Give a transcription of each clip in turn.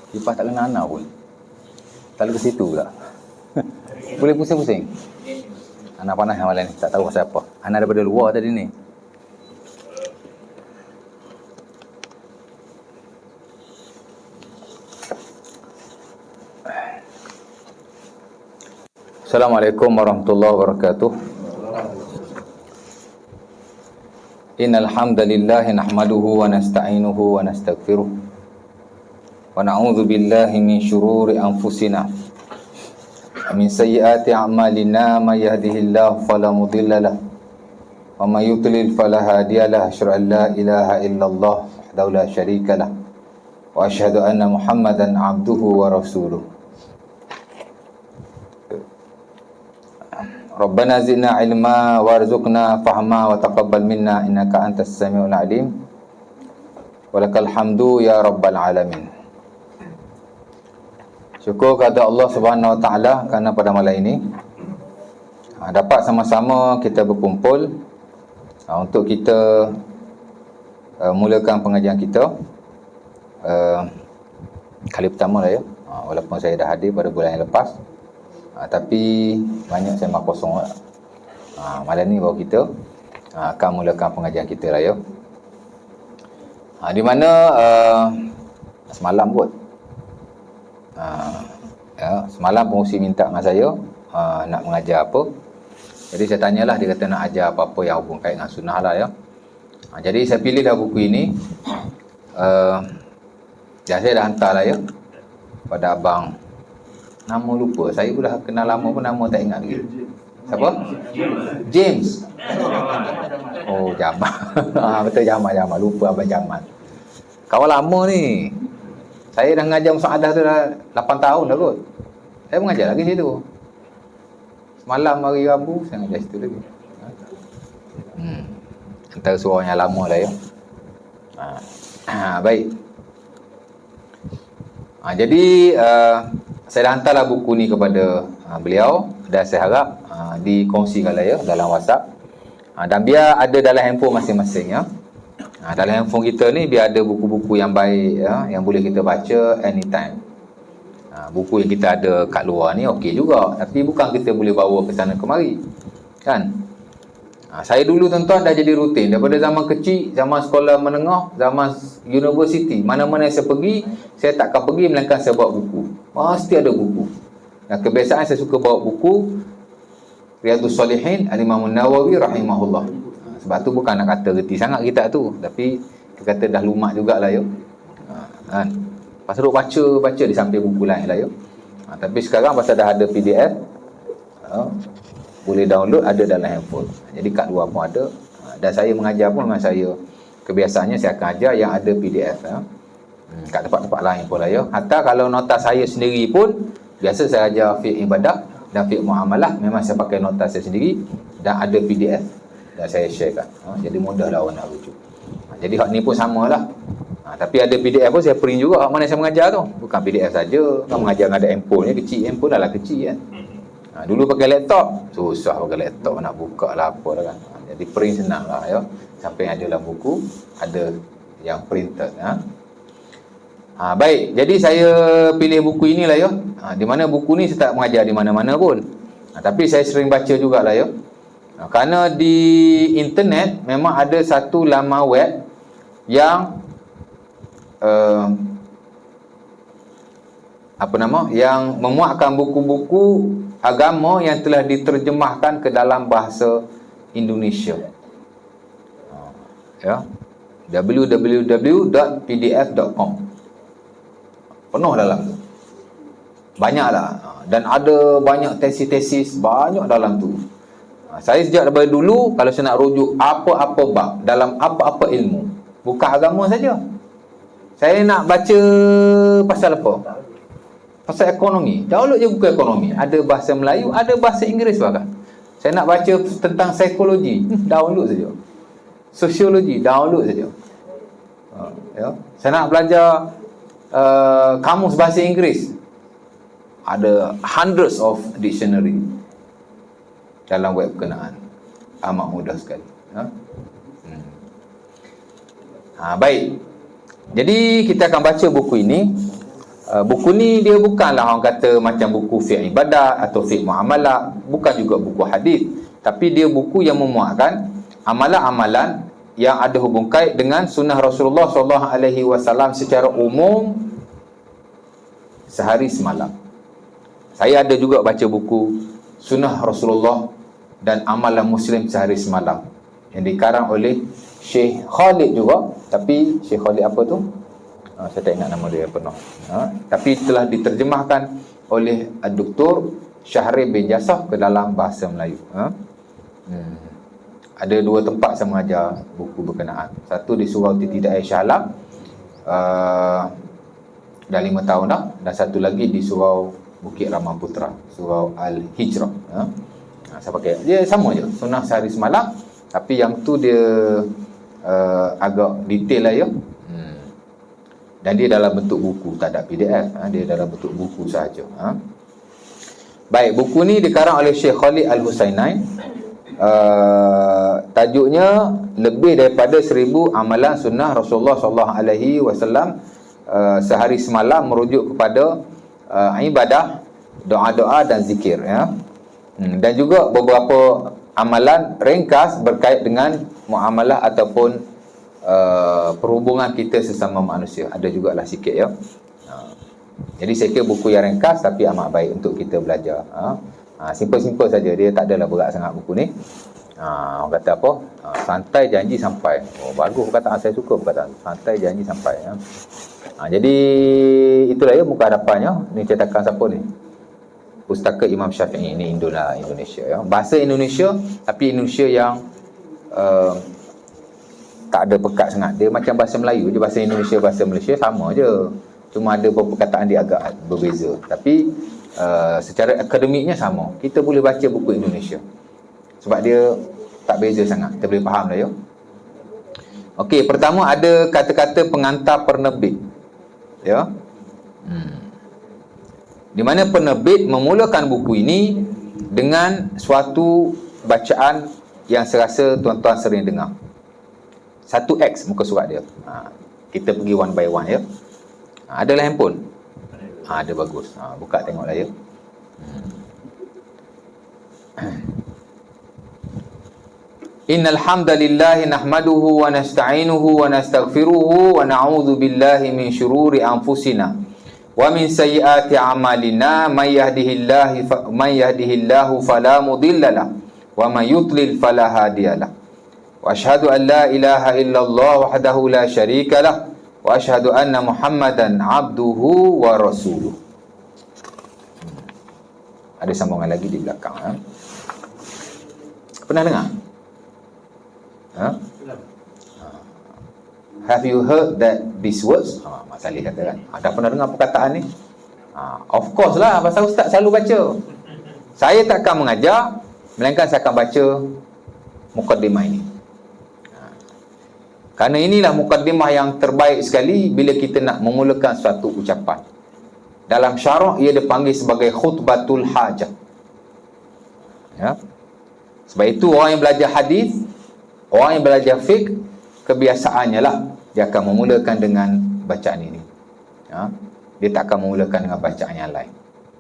Kipas tak kena anak pun. Tak boleh ke situ pula. Boleh pusing-pusing. Anak panas yang malam ni. Tak tahu pasal apa. Anak daripada luar tadi ni. Assalamualaikum warahmatullahi wabarakatuh. Innal hamdalillah nahmaduhu wa nasta'inuhu wa nastaghfiruh. Wa na'udzu billahi min syururi anfusina wa min sayyiati a'malina may yahdihillahu fala mudilla lahu wa may yudlil fala hadiya lahu. Asyhadu an la ilaha illallah wahdahu la syarika lahu wa asyhadu anna Muhammadan 'abduhu wa rasuluh. Rabbana zidna ilma warzuqna fahma wa taqabbal minna innaka antas samiul alim. Walakal hamdu ya rabbal alamin. Syukur kepada Allah Subhanahu wa taala kerana pada malam ini dapat sama-sama kita berkumpul untuk kita mulakan pengajian kita kali pertama lah ya. Walaupun saya dah hadir pada bulan yang lepas, tapi banyak sembang kosong lah. Malam ni baru kita akan mulakan pengajian kita lah ya. Di mana semalam kot ya, semalam pengurusi minta dengan saya nak mengajar apa. Jadi saya tanyalah, dia kata nak ajar apa-apa yang hubung kait dengan sunnah lah ya. Jadi saya pilih dah buku ini. Dan saya dah hantar lah ya pada abang. Nama lupa, saya pun dah kenal lama pun nama tak ingat lagi. Siapa? James. Oh, Jamal. Betul, Jamal. Lupa abang Jamal. Kawan lama ni. Saya dah mengajar Musahadah tu dah 8 tahun dah kot. Saya mengajar lagi situ. Semalam hari Rabu saya mengajar situ lagi. Antara suara yang lama lah ya. Baik. Jadi saya dah hantarlah buku ni kepada beliau dan saya harap dikongsikan lah ya dalam WhatsApp. Dan biar ada dalam handphone masing-masing ya. Dalam handphone kita ni biar ada buku-buku yang baik ya, yang boleh kita baca anytime. Buku yang kita ada kat luar ni okey juga, tapi bukan kita boleh bawa ke sana kemari. Kan? Saya dulu tuan-tuan dah jadi rutin daripada zaman kecil, zaman sekolah menengah, zaman universiti, mana-mana saya pergi, saya takkan pergi melainkan saya bawa buku. Pasti ada buku. Dan kebiasaan saya suka bawa buku Riyadhus Shalihin Al-Imam An-Nawawi rahimahullah. Sebab tu bukan nak kata reti sangat kita tu, tapi kita kata dah lumak jugalah ya. Kan? Pasal duk baca di samping buku lain lah ya. Tapi sekarang pasal dah ada PDF, boleh download, ada dalam handphone. Jadi kat luar pun ada. Dan saya mengajar pun memang saya kebiasaannya saya akan ajar yang ada PDF ya. Kat tempat-tempat lain pun lah ya. Hatta kalau nota saya sendiri pun, biasa saya ajar fiqh ibadah dan fiqh muamalah, memang saya pakai nota saya sendiri dan ada PDF dan saya sharekan. Jadi mudahlah orang nak rujuk. Jadi hak ni pun samalah. Tapi ada PDF pun saya print juga hak mana saya mengajar tu. Bukan PDF saja. Kan mengajar ada handphone kecil, handphone dah lah kecil kan. Dulu pakai laptop, susah pakai laptop nak buka lah apa lah kan. Jadi print senang lah ya. Sampai ada dalam buku, ada yang printed ya. Baik, jadi saya pilih buku inilah ya. Di mana buku ni saya tak mengajar di mana-mana pun. Tapi saya sering baca jugalah ya. Kerana di internet memang ada satu laman web yang yang memuatkan buku-buku agama yang telah diterjemahkan ke dalam bahasa Indonesia. Ya. www.pdf.com. Penuh dalam tu. Banyaklah. Dan ada banyak tesis-tesis, banyak dalam tu. Saya sejak daripada dulu, kalau saya nak rujuk apa-apa bab dalam apa-apa ilmu, bukan agama saja, saya nak baca pasal apa? Pasal ekonomi, download je buku ekonomi. Ada bahasa Melayu, ada bahasa Inggeris bahkan. Saya nak baca tentang psikologi, download saja. Sosiologi, download saja. Ya. Saya nak belajar kamus bahasa Inggeris, ada hundreds of dictionary. dalam web berkenaan. Amat mudah sekali. Baik. Jadi kita akan baca buku ini. Buku ni dia bukanlah orang kata macam buku fiqh ibadat atau fiqh muamalah, bukan juga buku hadis, tapi dia buku yang memuatkan amalan-amalan yang ada hubung kait dengan sunnah Rasulullah SAW secara umum sehari semalam. Saya ada juga baca buku Sunnah Rasulullah dan Amalan Muslim Sehari Semalam yang dikarang oleh Syekh Khalid juga, tapi Syekh Khalid apa tu? Saya tak ingat nama dia penuh. Tapi telah diterjemahkan oleh Dr. Syahril bin Jasaf ke dalam bahasa Melayu. Ada dua tempat saya mengajar buku berkenaan. Satu di Surau Titi Daerah Shah Alam, dah 5 tahun dah, dan satu lagi di Surau Bukit Ramaputra, Surau Al-Hijrah. Saya pakai, dia sama je, sunnah sehari semalam, tapi yang tu dia agak detail lah ya. Dan dia dalam bentuk buku, tak ada PDF, dia dalam bentuk buku sahaja. Baik, buku ni dikarang oleh Syekh Khalid Al-Husainain. Tajuknya lebih daripada 1000 amalan sunnah Rasulullah SAW sehari semalam, merujuk kepada ibadah, doa-doa dan zikir ya. Dan juga beberapa amalan ringkas berkait dengan muamalah ataupun perhubungan kita sesama manusia. Ada jugalah sikit ya. Jadi saya kira buku yang ringkas tapi amat baik untuk kita belajar. Simple-simple saja, dia tak adalah berat sangat buku ni. Orang kata apa? Santai janji sampai. Oh, bagus perkataan, saya suka perkataan santai janji sampai ya. Jadi itulah ya muka hadapannya. Ni cetakan siapa ni? Pustaka Imam Syafi'i. Ini Indonesia ya. Bahasa Indonesia, tapi Indonesia yang tak ada pekat sangat. Dia macam bahasa Melayu je, bahasa Indonesia, bahasa Malaysia sama je. Cuma ada beberapa perkataan dia agak berbeza. Tapi secara akademiknya sama. Kita boleh baca buku Indonesia sebab dia tak beza sangat. Kita boleh faham lah ya. Okey, pertama ada kata-kata pengantar penerbit. Ya. Di mana penerbit memulakan buku ini dengan suatu bacaan yang serasa tuan-tuan sering dengar. 1X muka surat dia. Kita pergi one by one ya. Adalah handphone? Ada, bagus. Buka tengoklah ya. Innal hamdalillah nahmaduhu wa nasta'inuhu wa nastaghfiruhu wa na'udzu billahi min shururi anfusina wa min sayyiati a'malina may yahdihillahu fala mudhillalah wa may yudlil fala hadiyalah. Wa asyhadu an la ilaha illallah wahdahu la syarikalah wa asyhadu anna Muhammadan abduhu wa rasuluh. Ada sambungan lagi di belakang. Pernah dengar? Have you heard that these words? Mak Salih kata kan. Dah pernah dengar perkataan ni? Of course lah, pasal ustaz selalu baca. Saya takkan mengajar, melainkan saya akan baca mukaddimah ini. Kerana inilah mukaddimah yang terbaik sekali bila kita nak memulakan suatu ucapan. Dalam syarah ia dipanggil sebagai khutbatul hajah. Ya. Sebab itu orang yang belajar hadis, orang yang belajar fiqh, kebiasaannya lah dia akan memulakan dengan bacaan ini. Ya. Dia tak akan memulakan dengan bacaan yang lain.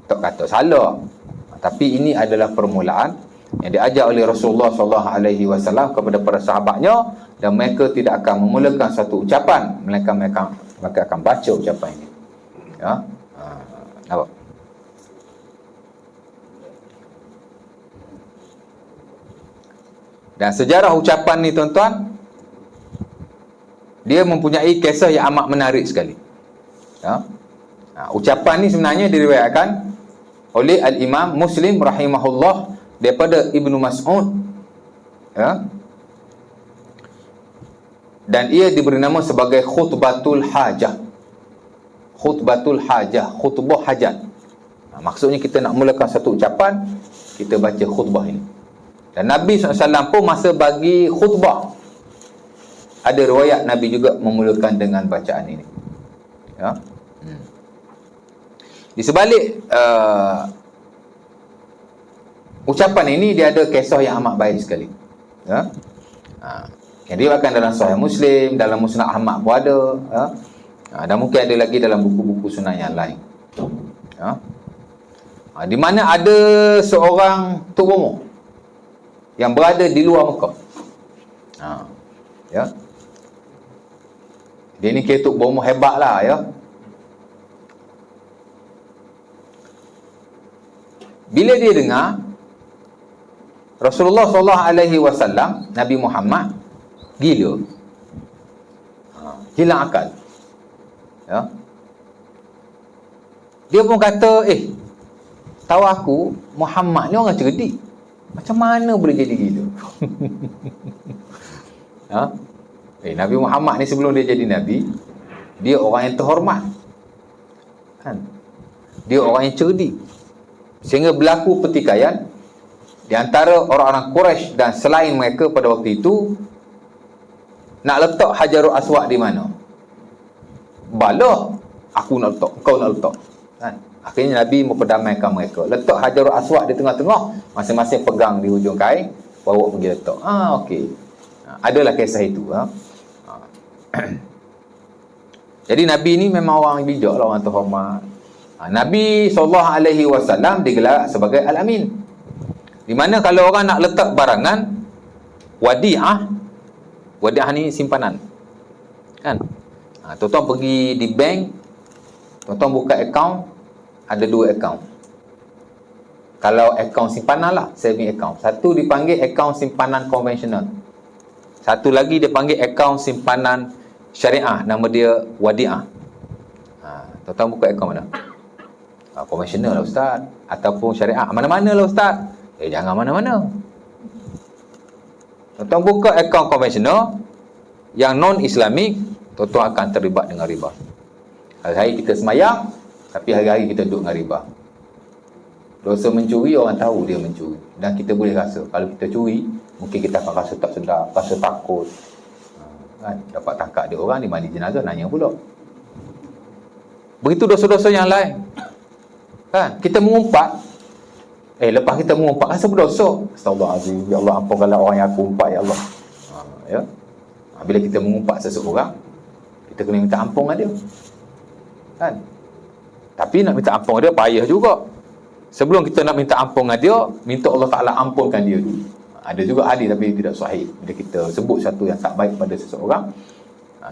Tak kata salah. Tapi ini adalah permulaan yang diajar oleh Rasulullah SAW kepada para sahabatnya, dan mereka tidak akan memulakan satu ucapan melainkan mereka akan baca ucapan ini. Ya. Apa? Dan sejarah ucapan ni tuan-tuan, dia mempunyai kisah yang amat menarik sekali. Ya. Ucapan ni sebenarnya diriwayatkan oleh Al-Imam Muslim rahimahullah daripada Ibnu Mas'ud. Ya. Dan ia diberi nama sebagai khutbatul hajah. Khutbatul hajah, khutbah hajat. Maksudnya kita nak mulakan satu ucapan, kita baca khutbah ini. Dan Nabi SAW pun masa bagi khutbah, ada riwayat Nabi juga memulakan dengan bacaan ini. Ya. Di sebalik Ucapan ini dia ada kisah yang amat baik sekali. Ya. Yang diriwayatkan dalam Sahih Muslim, dalam Musnad Ahmad pun ada, ya. Dan mungkin ada lagi dalam buku-buku sunnah yang lain. Ya. Di mana ada seorang tok bomo yang berada di luar Mekah. Ya. Dia ni kira tok bomo hebat lah, ya. Bila dia dengar Rasulullah SAW, Nabi Muhammad gila, hilang akal, ya. Dia pun kata, tahu aku Muhammad ni orang cerdik, macam mana boleh jadi gila? Ya? Nabi Muhammad ni sebelum dia jadi Nabi, dia orang yang terhormat, kan? Dia orang yang cerdik, sehingga berlaku pertikaian di antara orang-orang Quraisy dan selain mereka pada waktu itu nak letak Hajarul Aswad di mana. Bala, aku nak letak, kau nak letak, kan? Akhirnya Nabi memperdamaikan mereka, letak Hajarul Aswad di tengah-tengah, masing-masing pegang di hujung kain, bawa pergi letak. Okey. Adalah kisah itu. Jadi Nabi ni memang orang bijak lah, orang terhormat. Nabi SAW digelar sebagai Al-Amin, di mana kalau orang nak letak barangan, wadi'ah ni simpanan, kan? Tuan-tuan pergi di bank, tuan-tuan buka akaun, ada 2 akaun. Kalau akaun simpanan lah, saving account, satu dipanggil akaun simpanan konvensional, satu lagi dia panggil akaun simpanan syariah, nama dia wadi'ah. Tuan-tuan buka akaun mana? Konvensional lah Ustaz, ataupun syariah, mana-mana lah Ustaz. Jangan mana-mana. Tuan-tuan buka akaun konvensional yang non-Islamik, tuan-tuan akan terlibat dengan riba. Hari-hari kita semayang, tapi hari-hari kita duduk dengan riba. Dosa mencuri, orang tahu dia mencuri, dan kita boleh rasa. Kalau kita curi, mungkin kita akan rasa tak sedap, rasa takut, kan? Dapat tangkap dia orang di mandi jenazah, nanya pula. Begitu dosa-dosa yang lain, kan? Kita mengumpat, lepas kita mengumpat rasa berdosa. Astagfirullahalazim, ya Allah, ampunkanlah orang yang aku umpat, ya Allah. Ya. Bila kita mengumpat seseorang, kita kena minta ampun dengan dia, kan? Tapi nak minta ampun dia payah juga. Sebelum kita nak minta ampun dengan dia, minta Allah Ta'ala ampunkan dia dulu. Ada juga hadis tapi tidak sahih. Bila kita sebut satu yang tak baik pada seseorang,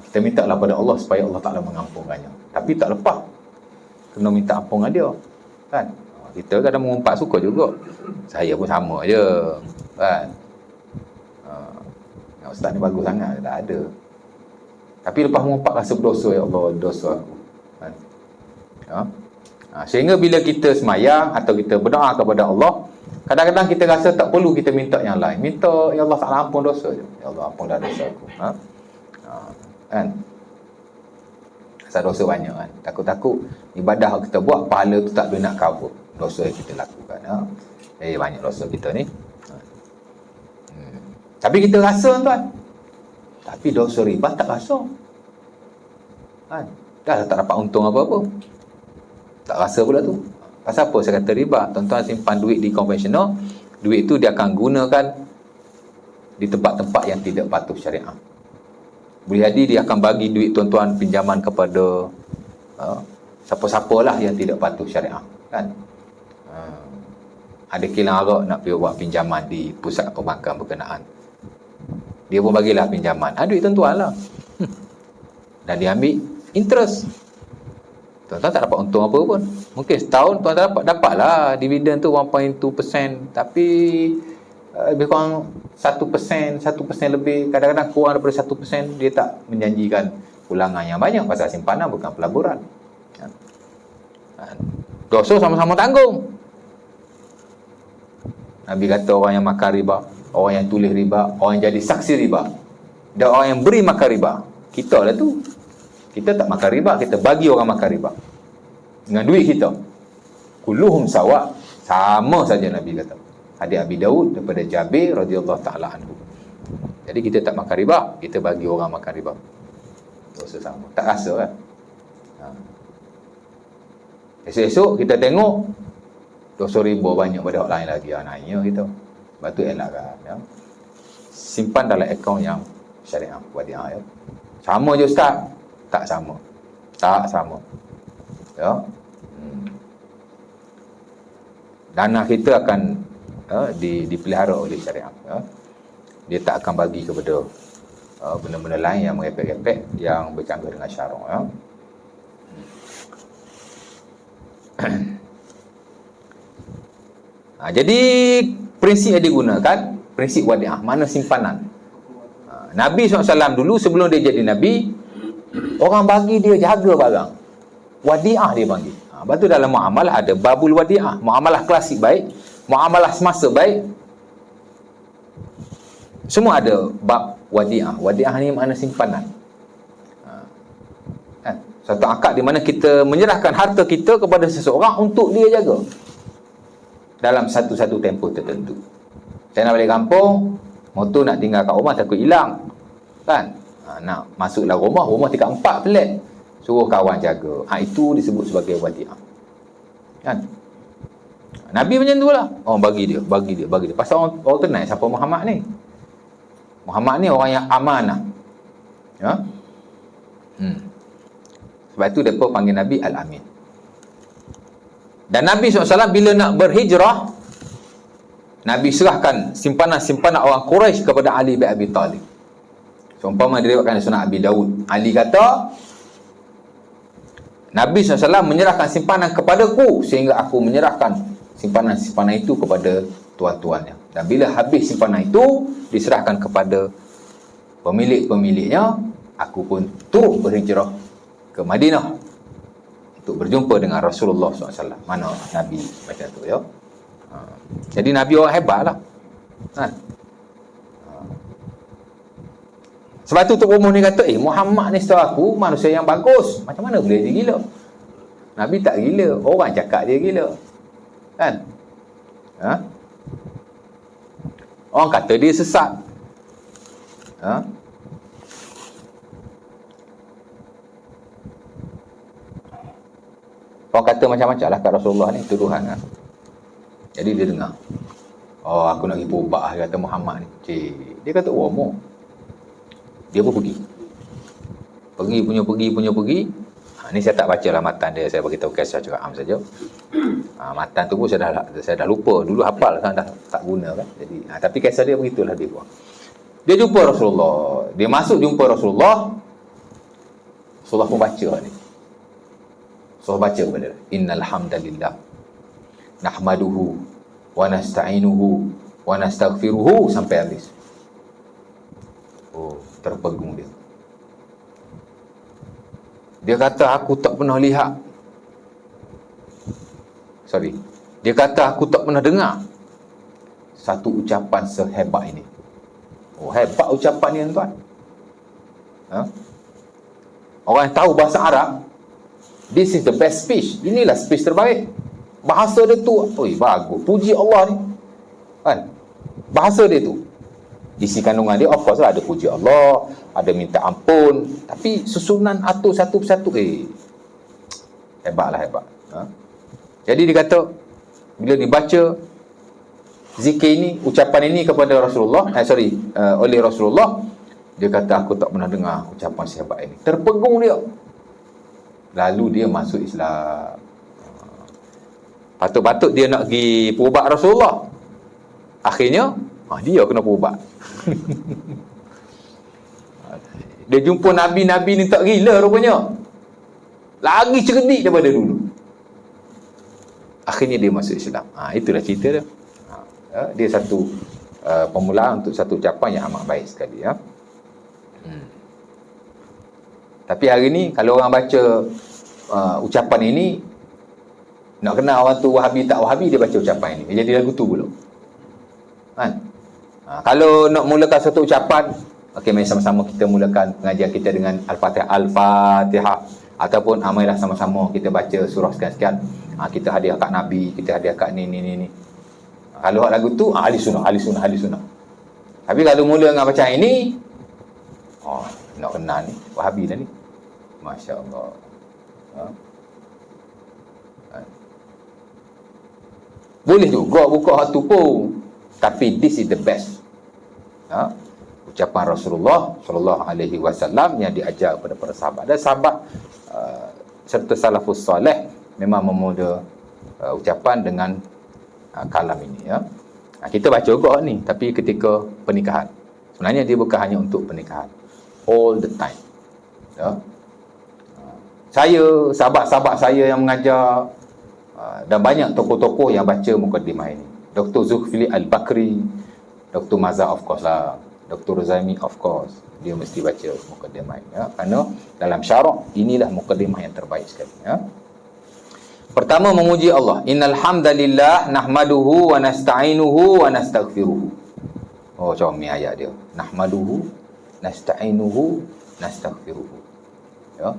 kita minta lah pada Allah supaya Allah Ta'ala mengampunkannya. Tapi tak lepas kena minta ampun dengan dia, kan? Kita kadang mengumpat suka juga. Saya pun sama je, kan? Ustaz ni bagus sangat, tak ada. Tapi lepas mengumpat rasa berdosa, ya Allah, dosa aku, kan? Ya? Sehingga bila kita semayang atau kita berdoa kepada Allah, kadang-kadang kita rasa tak perlu kita minta yang lain. Minta, ya Allah Ta'ala ampun dosa je, ya Allah ampunlah dosa aku, kan? Asal dosa banyak, kan? Takut-takut ibadah kita buat, pahala tu tak boleh nak cover dosa yang kita lakukan. Banyak dosa kita ni. Tapi kita rasa, tuan. Tapi dosa riba tak rasa, kan? Dah tak dapat untung apa-apa, tak rasa pula tu. Pasal apa saya kata riba? Tuan-tuan simpan duit di konvensional, duit tu dia akan gunakan di tempat-tempat yang tidak patuh syariah. Boleh jadi dia akan bagi duit tuan-tuan pinjaman kepada siapa-siapalah yang tidak patuh syariah, kan? Ada kilang arak nak pergi buat pinjaman di pusat perbankan berkenaan, dia pun bagilah pinjaman, duit tuan-tuan lah, dan dia ambil interest. Tuan-tuan tak dapat untung apa pun. Mungkin setahun tuan-tuan dapatlah dividen tu 1.2%, tapi lebih kurang 1%, 1% lebih, kadang-kadang kurang daripada 1%. Dia tak menjanjikan ulangan yang banyak, pasal simpanan bukan pelaburan. Dosa sama-sama tanggung. Nabi kata orang yang makan riba, orang yang tulis riba, orang yang jadi saksi riba, dan orang yang beri makan riba, kita lah tu. Kita tak makan riba, kita bagi orang makan riba dengan duit kita. Kulluhum sawa, sama saja Nabi kata. Hadis Abi Daud daripada Jabir radhiyallahu taala anhu. Jadi kita tak makan riba, kita bagi orang makan riba, dosa sama. Tak rasa, kan? Esok-esok kita tengok dosa riba banyak pada orang lain lagi, naiknya gitu. Sebab tu elakkan, ya. Simpan dalam akaun yang syariah wadiah, ya. Sama je Ustaz? Tak sama. Tak sama. Ya. Dana kita akan dipelihara oleh syariah, ya. Dia tak akan bagi kepada benda-benda lain yang mengepek-epek, yang bercanggah dengan syarak, ya. Jadi prinsip yang digunakan prinsip wadiah, mana simpanan. Nabi SAW dulu sebelum dia jadi Nabi, orang bagi dia jaga barang, wadiah dia panggil. Lepas tu dalam muamalah ada babul wadiah, muamalah klasik baik, muamalah semasa baik, semua ada bab wadiah. Wadiah ni makna simpanan. Satu akad di mana kita menyerahkan harta kita kepada seseorang untuk dia jaga dalam satu-satu tempoh tertentu. Saya nak balik kampung, motor nak tinggal kat rumah takut hilang, kan? Nak masuk dalam rumah tingkat 4 flat, suruh kawan jaga. Itu disebut sebagai wadiah, kan? Nabi macam tu lah. Bagi dia. Pasal orang kenal siapa Muhammad ni. Muhammad ni orang yang amanah, ya. Sebab tu mereka panggil Nabi Al-Amin. Dan Nabi SAW bila nak berhijrah, Nabi serahkan simpanan-simpanan orang Quraisy kepada Ali bin Abi Talib. Seumpama diriwayatkan Sunan Abi Daud, Ali kata, Nabi SAW menyerahkan simpanan kepadaku sehingga aku menyerahkan simpanan-simpanan itu kepada tuan-tuannya. Dan bila habis simpanan itu diserahkan kepada pemilik-pemiliknya, aku pun turut berhijrah ke Madinah untuk berjumpa dengan Rasulullah SAW. Mana Nabi macam tu, ya. Jadi Nabi orang hebat lah, kan? Sebab tu Tok Umum ni kata, Muhammad ni setahu aku manusia yang bagus. Macam mana boleh dia gila? Nabi tak gila, orang cakap dia gila, kan? Orang kata dia sesat. Orang kata macam-macam lah kat Rasulullah ni, tuduhan, kan? Jadi dia dengar, aku nak pergi berubat, kata Muhammad ni. Dia kata, mau. Dia pun pergi. Pergi. Ni saya tak baca lah matan dia, saya beritahu kisah secara am saja. Matan tu pun saya dah lupa. Dulu hafal, kan, dah tak guna, kan. Jadi tapi kisah dia begitulah dia buat. Dia jumpa Rasulullah. Dia masuk jumpa Rasulullah. Rasulullah pun baca ni. Rasulullah baca kepada dia, innal hamdalillah nahmaduhu wa nasta'inuhu wa nastaghfiruhu sampai habis. Terpegung dia. Dia kata aku tak pernah lihat. Dia kata aku tak pernah dengar satu ucapan sehebat ini. Hebat ucapan ni, tuan. Orang yang tahu bahasa Arab, this is the best speech. Inilah speech terbaik. Bahasa dia tu, bagus. Puji Allah ni, kan? Bahasa dia tu, isi kandungan dia, of course lah, ada puji Allah, ada minta ampun, tapi susunan atur satu persatu, hebat. Jadi dia kata, bila dibaca zikir ini, ucapan ini kepada Rasulullah, oleh Rasulullah, dia kata aku tak pernah dengar ucapan sehebat ini. Terpegung dia. Lalu dia masuk Islam. Patut-patut dia nak pergi berubat Rasulullah. Akhirnya dia kena berubat. Dia jumpa Nabi-Nabi ni tak gila rupanya, lagi cerdik daripada dulu. Akhirnya dia masuk Islam. Itulah cerita dia. Dia satu permulaan untuk satu ucapan yang amat baik sekali, ya. Tapi hari ni kalau orang baca ucapan ini, nak kenal orang tu Wahabi tak Wahabi, dia baca ucapan ini, dia jadi lagu tu pula, kan? Kalau nak mulakan satu ucapan, mari sama-sama kita mulakan pengajian kita dengan Al-Fatihah, ataupun marilah sama-sama kita baca surah sekian-sekian. Kita hadiah kat Nabi, kita hadiah kat ni. Kalau lagu tu ahli sunnah. Tapi kalau mula dengan bacaan ini, nak kenal ni Wahabi dah ni, Masya Allah. Boleh juga buka hak tu pun. Tapi this is the best. Ha? Ucapan Rasulullah sallallahu alaihi wasallam yang diajar kepada para sahabat. Dan sahabat serta salafus soleh memang memuda ucapan dengan kalam ini, ya. Kita baca juga ni, tapi ketika pernikahan. Sebenarnya dia bukan hanya untuk pernikahan. All the time. Ya. Saya, sahabat-sahabat saya yang mengajar, dan banyak tokoh-tokoh yang baca mukadimah ini. Dr. Zulkifli Al-Bakri, Dr. Mazhar of course lah, Dr. Rozaimi of course, dia mesti baca mukadimah ini, ya. Kerana dalam syarak, inilah mukadimah yang terbaik sekali, ya. Pertama, memuji Allah. Innal hamdalillah nahmaduhu wa nasta'inuhu wa nastaghfiruhu. Oh, comel ayat dia. Nahmaduhu, nasta'inuhu, nastaghfiruhu. Ya.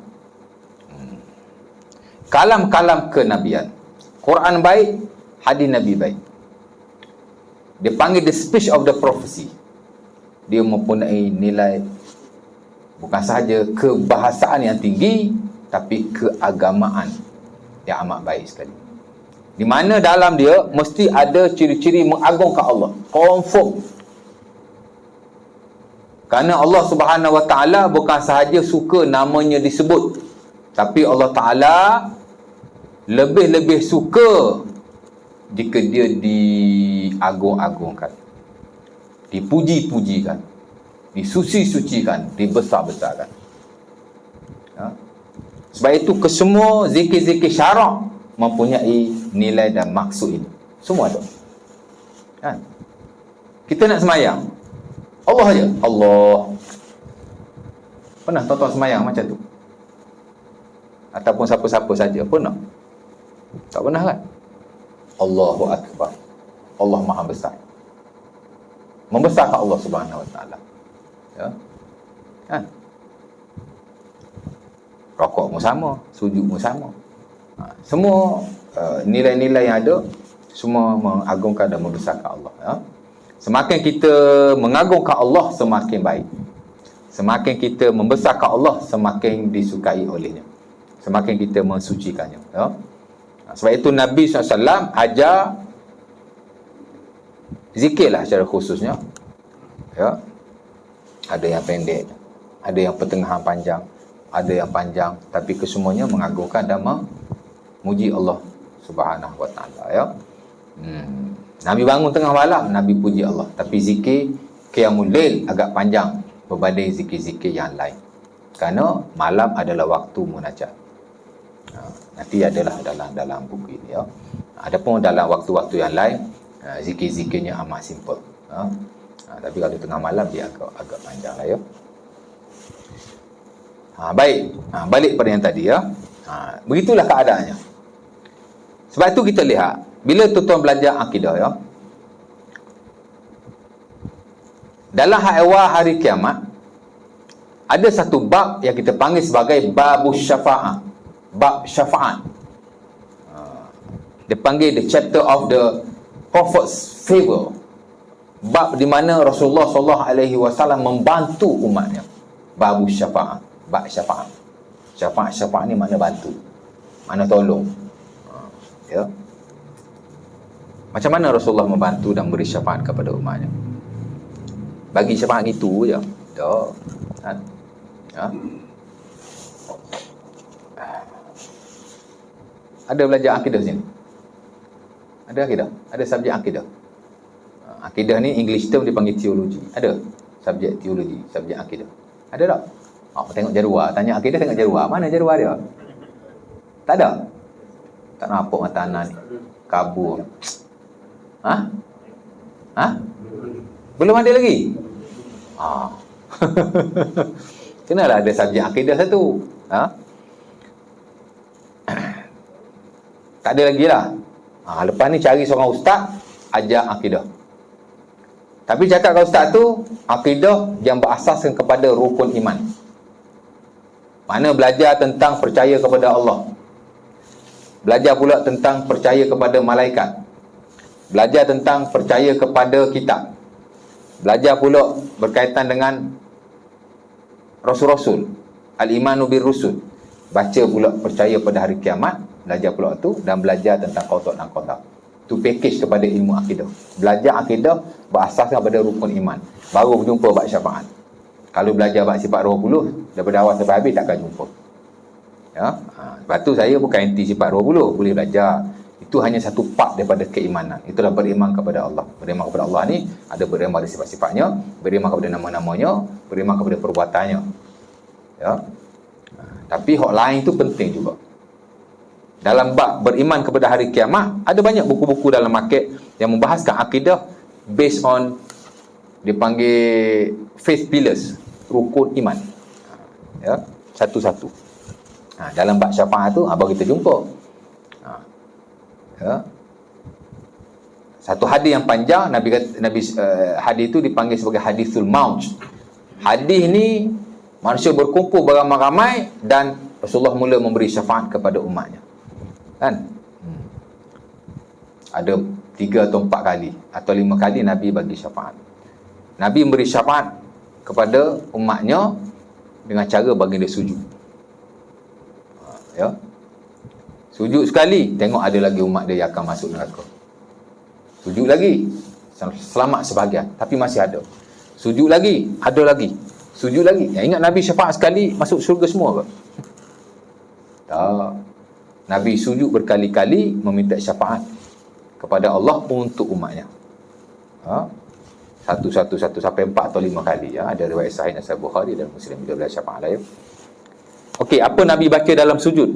Kalam-kalam kenabian. Quran baik, hadis Nabi baik. Dia panggil the speech of the prophecy. Dia mempunyai nilai bukan sahaja kebahasaan yang tinggi, tapi keagamaan yang amat baik sekali. Di mana dalam dia mesti ada ciri-ciri mengagungkan Allah. Confirm. Kerana Allah Subhanahu Wa Taala bukan sahaja suka namanya disebut, tapi Allah Taala lebih-lebih suka jika dia diagung-agungkan, dipuji-pujikan, disuci-sucikan, dibesar-besarkan. Ha? Sebab itu kesemua zikir-zikir syarak mempunyai nilai dan maksud ini. Semua ada. Kan? Kita nak semayang, Allah aja. Allah. Pernah tuan-tuan semayang macam tu? Ataupun siapa-siapa saja? Pernah? Tak pernah kan? Allahu Akbar. Allah Maha Besar. Membesarkan Allah Subhanahu Wa Taala. Ya. Kan? Rokok pun sama, sujud pun sama. Semua nilai-nilai yang ada, semua mengagungkan dan membesarkan Allah, ya. Semakin kita mengagungkan Allah, semakin baik. Semakin kita membesarkan Allah, semakin disukai olehnya. Semakin kita mensucikannya, ya. Sebab itu Nabi SAW ajar zikirlah secara khususnya, ya. Ada yang pendek, ada yang pertengahan panjang, ada yang panjang, tapi kesemuanya mengagungkan dan memuji Allah Subhanahu Wa Taala, ya. Nabi bangun tengah malam, Nabi puji Allah. Tapi zikir qiyamul lail agak panjang berbanding zikir-zikir yang lain. Kerana malam adalah waktu munajat. Nanti adalah dalam buku ini, ya. Adapun dalam waktu-waktu yang lain, zikir-zikirnya amat simple, ya. Tapi kalau tengah malam dia agak panjang lah, ya. Baik, balik pada yang tadi, ya. Begitulah keadaannya. Sebab itu kita lihat, bila tuan-tuan belajar akidah, ya, dalam hari kiamat ada satu bab yang kita panggil sebagai babus syafa'ah, bab syafaat. Dia panggil the chapter of the prophet's favor, bab di mana Rasulullah SAW membantu umatnya. Babus syafa'ah, bab syafaat. Syafaat ni makna bantu, makna tolong, ya. Macam mana Rasulullah membantu dan beri syafaat kepada umatnya? Bagi syafaat itu je. Dah. Kan? Ya. Ada belajar akidah sini? Ada akidah? Ada subjek akidah? Akidah ni English term dipanggil teologi. Ada subjek teologi, subjek akidah? Ada tak? Tengok jadual, tanya akidah tengok jadual. Mana jadual dia? Tak ada? Tak nampak mata anak ni. Kabur. Belum ada lagi? Kenalah ada subjek akidah satu. Tak ada lagi lah. Lepas ni cari seorang ustaz, ajar akidah. Tapi cakap dengan ustaz tu, akidah yang berasaskan kepada rukun iman. Mana belajar tentang percaya kepada Allah. Belajar pula tentang percaya kepada malaikat. Belajar tentang percaya kepada kitab. Belajar pula berkaitan dengan rasul-rasul, al-imanu bir rusul. Baca pula percaya pada hari kiamat, belajar pula tu, dan belajar tentang qada dan qadar. tu package kepada ilmu akidah. Belajar akidah berasaskan pada rukun iman, baru jumpa bab syafaat. Kalau belajar bab sifat 20 daripada awal sampai habis takkan jumpa. Ya. Sebab tu saya bukan anti sifat 20, boleh belajar. Itu hanya satu part daripada keimanan. Itulah beriman kepada Allah. Beriman kepada Allah ni ada beriman pada sifat-sifatnya, beriman kepada nama-namanya, beriman kepada perbuatannya. Ya. Tapi hak lain tu penting juga. Dalam bab beriman kepada hari kiamat, ada banyak buku-buku dalam market yang membahaskan akidah based on, dipanggil faith pillars, rukun iman. Ya, satu-satu. Dalam bab syafaat tu baru kita jumpa. Ya. Satu hadis yang panjang, hadis itu dipanggil sebagai hadisul maut. Hadis ni manusia berkumpul beramai-ramai dan Rasulullah mula memberi syafaat kepada umatnya. Kan? Ada 3 atau 4 kali atau 5 kali Nabi bagi syafaat. Nabi memberi syafaat kepada umatnya dengan cara bagi dia sujud. Ya. Sujud sekali, tengok ada lagi umat dia yang akan masuk neraka. Sujud lagi, selamat sebahagian, tapi masih ada. Sujud lagi, ada lagi. Sujud lagi. Ya, ingat Nabi syafaat sekali masuk syurga semua ke? Tak. Nabi sujud berkali-kali meminta syafaat kepada Allah untuk umatnya. Satu sampai 4 atau 5 kali. Ya. Ada riwayat sahih Sahih Bukhari dan Muslim bila beliau syafaat lah. Ya. Okey, apa Nabi baca dalam sujud?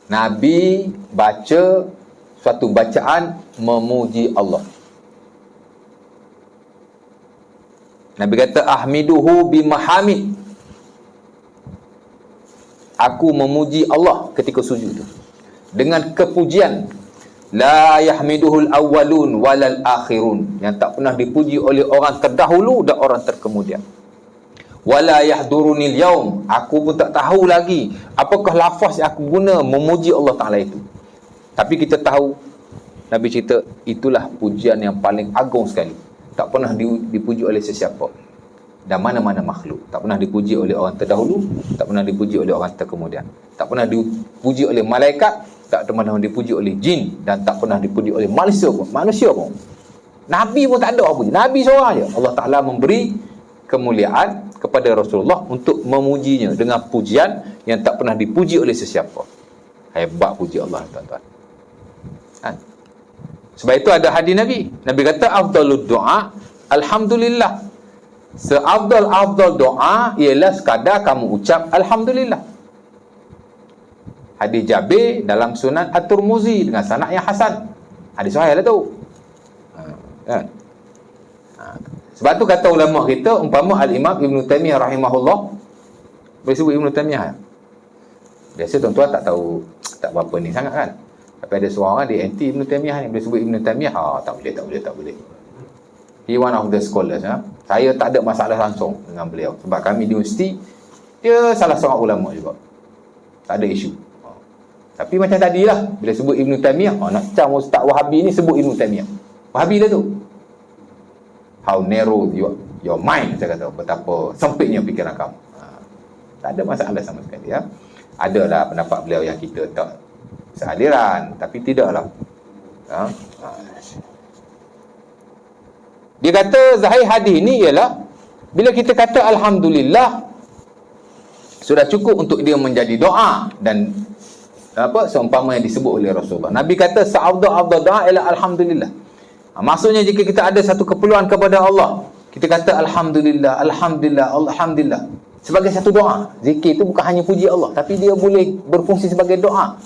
Nabi baca suatu bacaan memuji Allah. Nabi kata ahmiduhu bimahamid. Aku memuji Allah ketika sujud itu dengan kepujian. La yahmiduhul awwalun walal akhirun, yang tak pernah dipuji oleh orang terdahulu dan orang terkemudian. Wala yahdurunil yaum, aku pun tak tahu lagi apakah lafaz yang aku guna memuji Allah Ta'ala itu. Tapi kita tahu, Nabi cerita, itulah pujian yang paling agung sekali, tak pernah dipuji oleh sesiapa dan mana-mana makhluk. Tak pernah dipuji oleh orang terdahulu, tak pernah dipuji oleh orang terkemudian, tak pernah dipuji oleh malaikat, tak pernah dipuji oleh jin, dan tak pernah dipuji oleh manusia pun. Nabi pun tak ada orang puji, Nabi seorang je. Allah Ta'ala memberi kemuliaan kepada Rasulullah untuk memujinya dengan pujian yang tak pernah dipuji oleh sesiapa. Hebat puji Allah, tuan-tuan. Kan? Sebab itu ada hadis Nabi. Nabi kata afdalud doa alhamdulillah. Seafdal doa ialah sekadar kamu ucap alhamdulillah. Hadis Jabir dalam Sunan At-Tirmizi dengan sanad yang hasan. Hadis sahih lah tu. Kan? Sebab tu kata ulama kita, umpama Al-Imam Ibn Taymiyah rahimahullah, boleh sebut Ibn Taymiyah? Biasa tuan-tuan tak tahu, tak berapa ni sangat kan. Tapi ada seorang orang dia anti Ibn Taymiyah ni, boleh sebut Ibn Taymiyah? Tak boleh. He one of the scholars. Saya tak ada masalah langsung dengan beliau, sebab kami di universiti, dia salah seorang ulama juga, tak ada isu. Tapi macam tadilah, bila sebut Ibn Taymiyah, nak cam Ustaz Wahabi ni sebut Ibn Taymiyah, Wahabi dah tu. How narrow your mind, saya kata, betapa sempitnya fikiran kamu. Tak ada masalah sama sekali. Ya. Adalah pendapat beliau yang kita tak sealiran, tapi tidaklah. Dia kata zahir hadis ni ialah bila kita kata alhamdulillah, sudah cukup untuk dia menjadi doa dan seumpama yang disebut oleh Rasulullah. Nabi kata sa'afdal doa ialah alhamdulillah. Maksudnya jika kita ada satu keperluan kepada Allah, kita kata alhamdulillah, alhamdulillah, alhamdulillah sebagai satu doa. Zikir itu bukan hanya puji Allah, tapi dia boleh berfungsi sebagai doa.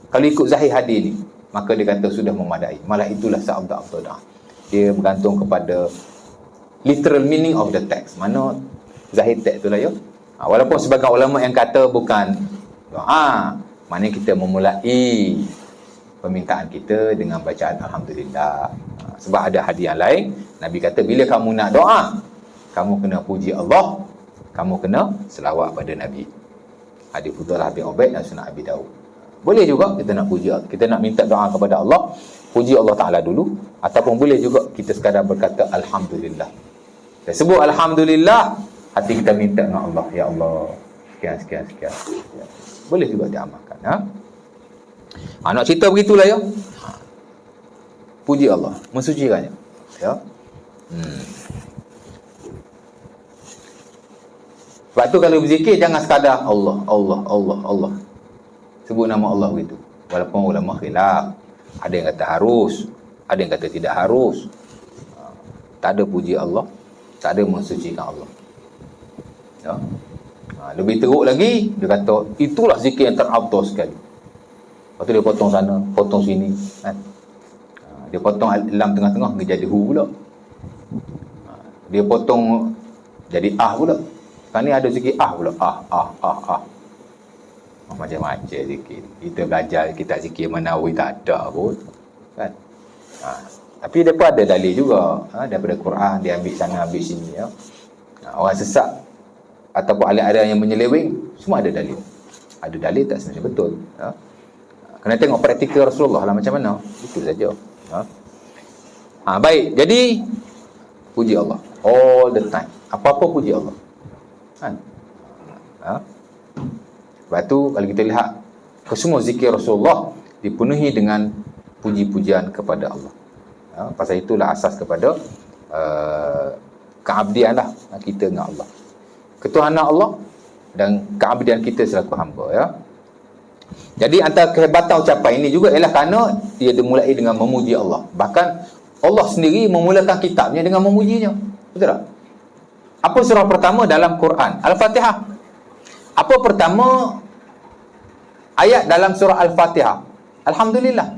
Kalau ikut zahir hadis ni, maka dia kata sudah memadai. Malah itulah sa'afdal doa. Dia bergantung kepada literal meaning of the text. Mana zahir text itulah ya. Walaupun sebagian ulama yang kata bukan doa, maknanya kita memulai permintaan kita dengan bacaan alhamdulillah. Sebab ada hadis yang lain, Nabi kata bila kamu nak doa, kamu kena puji Allah, kamu kena selawat pada Nabi. Hadis Fudhalah bin Ubaid dan Sunan Abi Daud. Boleh juga kita nak puji, kita nak minta doa kepada Allah, puji Allah Ta'ala dulu, ataupun boleh juga kita sekadar berkata alhamdulillah. Kita sebut alhamdulillah, hati kita minta dengan Allah, ya Allah, sekian. Boleh juga diamalkan. Nak cerita begitulah ya. Puji Allah, mensucikannya. Ya. Sebab tu kalau berzikir jangan sekadar Allah, Allah, Allah, Allah. Sebut nama Allah begitu. Walaupun ulama khilaf. Ada yang kata harus, ada yang kata tidak harus. Tak ada puji Allah, tak ada mensucikan Allah. Ya. Lebih teruk lagi, dia kata itulah zikir yang terabdur sekali. Lepas tu dia potong sana, potong sini, kan? Dia potong lam tengah-tengah, dia jadi hu pula. Dia potong jadi pula. Sekarang ni ada zikir pula. Macam-macam zikir. Kita belajar kitab zikir Manawi tak ada pun, kan? Tapi dia pun ada dalil juga, daripada Quran dia ambil sana ambil sini, ya. Orang sesat ataupun aliran yang menyeleweng semua ada dalil. Ada dalil tak sebenarnya betul, ya. Kena tengok praktikal Rasulullah lah macam mana. Itu saja. Baik, jadi puji Allah all the time. Apa-apa puji Allah, kan? Sebab tu kalau kita lihat kesemua zikir Rasulullah dipenuhi dengan puji-pujian kepada Allah. Pasal itulah asas kepada keabdian lah kita dengan Allah, ketuhanan Allah dan keabdian kita selaku hamba, ya. Jadi antara kehebatan ucapan ini juga ialah kerana dia dimulai dengan memuji Allah. Bahkan Allah sendiri memulakan kitabnya dengan memujinya. Betul tak? Apa surah pertama dalam Quran? Al-Fatihah. Apa pertama ayat dalam surah Al-Fatihah? Alhamdulillah.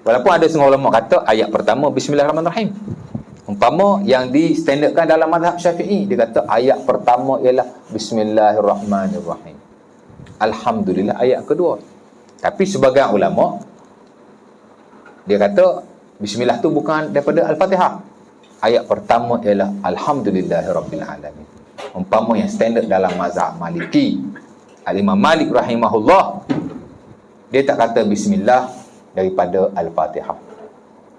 Walaupun ada setengah ulama kata ayat pertama Bismillahirrahmanirrahim. Umpama yang distandardkan dalam mazhab Syafi'i, dia kata ayat pertama ialah Bismillahirrahmanirrahim. Alhamdulillah ayat kedua. Tapi sebagian ulama dia kata Bismillah tu bukan daripada Al-Fatihah. Ayat pertama ialah Alhamdulillahirrabbilalamin. Umpama yang standard dalam mazhab Maliki, Al-Imam Malik rahimahullah, dia tak kata Bismillah daripada Al-Fatihah,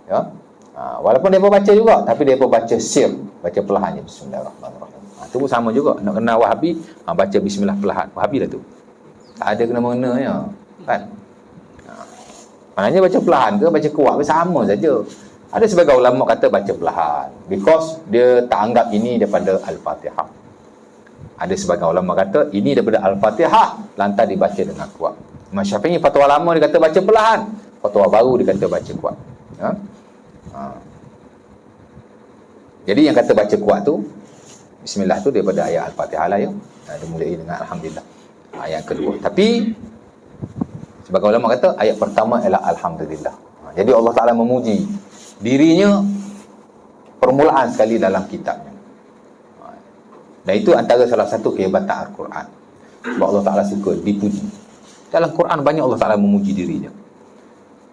ya. Walaupun dia pun baca juga, tapi dia pun baca sir, baca perlahan je, Bismillahirrahmanirrahim. Itu pun sama juga. Nak kenal Wahabi, baca Bismillah perlahan. Wahabi lah tu, tak ada kena-mengenanya, kan? Maknanya baca perlahan ke baca kuat sama saja. Ada sebagai ulama kata baca perlahan because dia tak anggap ini daripada Al-Fatihah. Ada sebagai ulama kata ini daripada Al-Fatihah, lantas dibaca dengan kuat. Imam Syafi'i fatwa lama dia kata baca perlahan, fatwa baru dia kata baca kuat, ya? Jadi yang kata baca kuat tu Bismillah tu daripada ayat Al-Fatihah lah, ya. Dia mulai dengan Alhamdulillah ayat kedua. Tapi sebagai ulama kata ayat pertama ialah Alhamdulillah. Jadi Allah Ta'ala memuji dirinya permulaan sekali dalam kitabnya. Dan itu antara salah satu kehebatan Al-Quran. Sebab Allah Ta'ala suka dipuji. Dalam Quran banyak Allah Ta'ala memuji dirinya.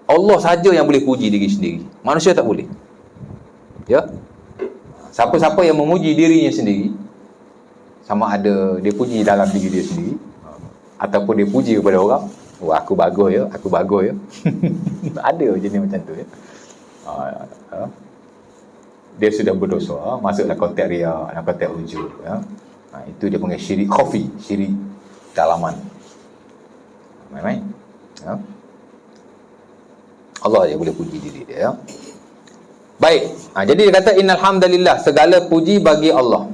Allah saja yang boleh puji diri sendiri, manusia tak boleh, ya. Siapa-siapa yang memuji dirinya sendiri, sama ada dia puji dalam diri dia sendiri ataupun dia puji kepada orang, wah aku bagus ya, aku bagus ya. Ada jenis macam tu, ya. Dia sudah berdosa, masuk dalam konteks riya, dalam konteks ujub, ya. Itu dia panggil syirik khafi, syirik dalaman. Main-main, ya. Allah je boleh puji diri dia, ya. Baik, jadi dia kata innal hamdalillah, segala puji bagi Allah.